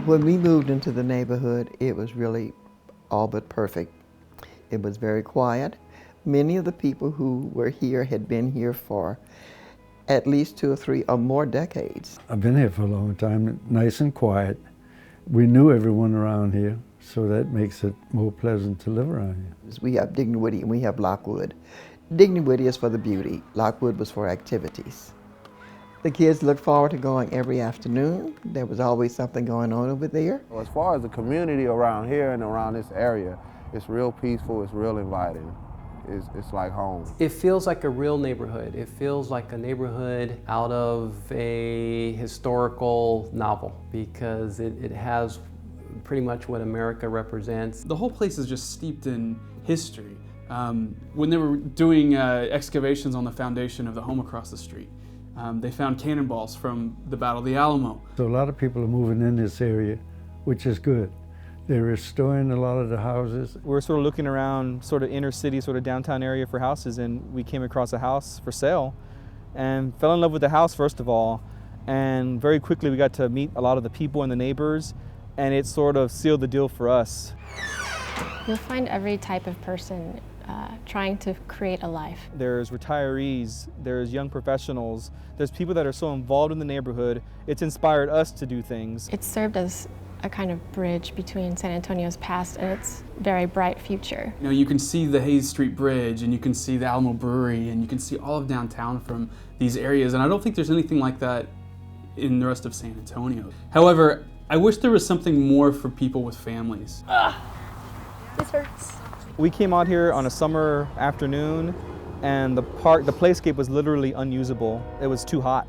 When we moved into the neighborhood, it was really all but perfect. It was very quiet. Many of the people who were here had been here for at least 2 or 3 or more decades. I've been here for a long time, nice and quiet. We knew everyone around here, so that makes it more pleasant to live around here. We have Dignowity and we have Lockwood. Dignowity is for the beauty. Lockwood was for activities. The kids look forward to going every afternoon. There was always something going on over there. As far as the community around here and around this area, it's real peaceful, it's real inviting. It's like home. It feels like a real neighborhood. It feels like a neighborhood out of a historical novel because it has pretty much what America represents. The whole place is just steeped in history. When they were doing excavations on the foundation of the home across the street, they found cannonballs from the Battle of the Alamo. So a lot of people are moving in this area, which is good. They're restoring a lot of the houses. We're sort of looking around sort of inner city, sort of downtown area for houses, and we came across a house for sale and fell in love with the house first of all, and very quickly we got to meet a lot of the people and the neighbors, and it sort of sealed the deal for us. You'll find every type of person trying to create a life. There's retirees, there's young professionals, there's people that are so involved in the neighborhood. It's inspired us to do things. It's served as a kind of bridge between San Antonio's past and its very bright future. You know, you can see the Hayes Street Bridge and you can see the Alamo Brewery and you can see all of downtown from these areas, and I don't think there's anything like that in the rest of San Antonio. However, I wish there was something more for people with families. This hurts. We came out here on a summer afternoon and the playscape was literally unusable. It was too hot.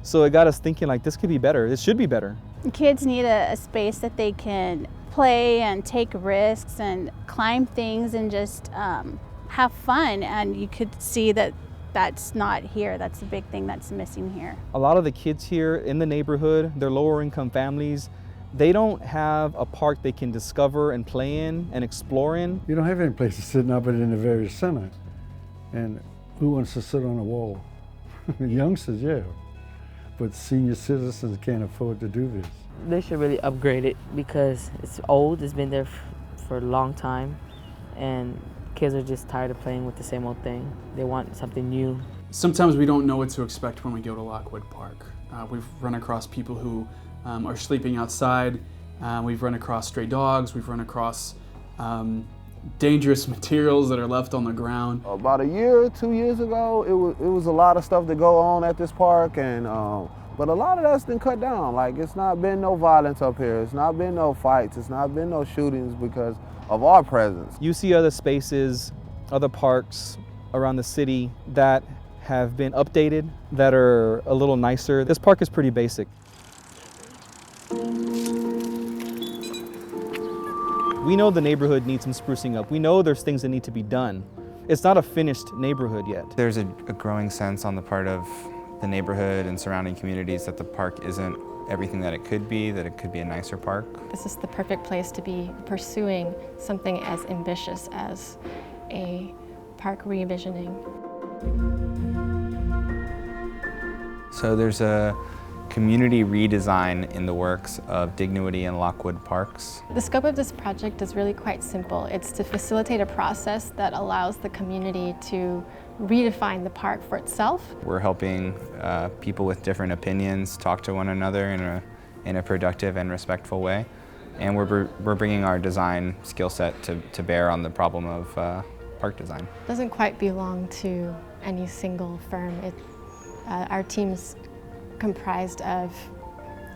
So it got us thinking like, this could be better, this should be better. Kids need a space that they can play and take risks and climb things and just have fun, and you could see that that's not here. That's the big thing that's missing here. A lot of the kids here in the neighborhood, they're lower income families. They don't have a park they can discover and play in and explore in. You don't have any place to sit now but in the very center. And who wants to sit on a wall? Youngsters, yeah. But senior citizens can't afford to do this. They should really upgrade it because it's old, it's been there for a long time, and kids are just tired of playing with the same old thing. They want something new. Sometimes we don't know what to expect when we go to Lockwood Park. We've run across people who are sleeping outside. We've run across stray dogs. We've run across dangerous materials that are left on the ground. About a year, 2 years ago, it was a lot of stuff to go on at this park, and but a lot of that's been cut down. Like, it's not been no violence up here. It's not been no fights. It's not been no shootings because of our presence. You see other spaces, other parks around the city that have been updated, that are a little nicer. This park is pretty basic. We know the neighborhood needs some sprucing up. We know there's things that need to be done. It's not a finished neighborhood yet. There's a growing sense on the part of the neighborhood and surrounding communities that the park isn't everything that it could be, that it could be a nicer park. This is the perfect place to be pursuing something as ambitious as a park re-envisioning. So there's a community redesign in the works of Dignowity and Lockwood parks. The scope of this project is really quite simple. It's to facilitate a process that allows the community to redefine the park for itself. We're helping people with different opinions talk to one another in a productive and respectful way. And we're bringing our design skill set to bear on the problem of park design. It doesn't quite belong to any single firm. Our team's comprised of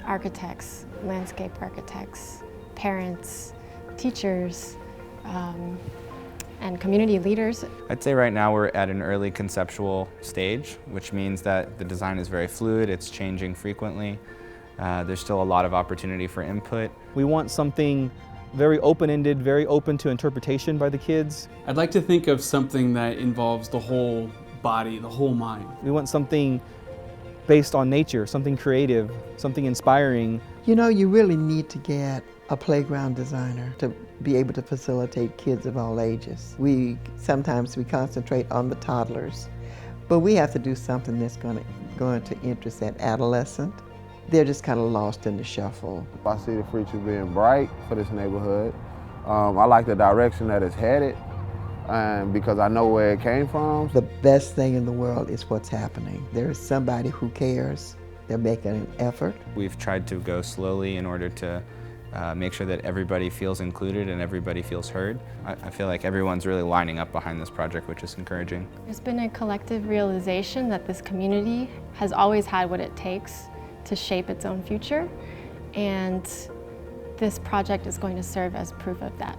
architects, landscape architects, parents, teachers, and community leaders. I'd say right now we're at an early conceptual stage, which means that the design is very fluid, it's changing frequently. There's still a lot of opportunity for input. We want something very open-ended, very open to interpretation by the kids. I'd like to think of something that involves the whole body, the whole mind. We want something based on nature, something creative, something inspiring. You know, you really need to get a playground designer to be able to facilitate kids of all ages. Sometimes we concentrate on the toddlers, but we have to do something that's going to interest that adolescent. They're just kind of lost in the shuffle. I see the future being bright for this neighborhood. I like the direction that it's headed, and because I know where it came from. The best thing in the world is what's happening. There is somebody who cares. They're making an effort. We've tried to go slowly in order to make sure that everybody feels included and everybody feels heard. I feel like everyone's really lining up behind this project, which is encouraging. There's been a collective realization that this community has always had what it takes to shape its own future, and this project is going to serve as proof of that.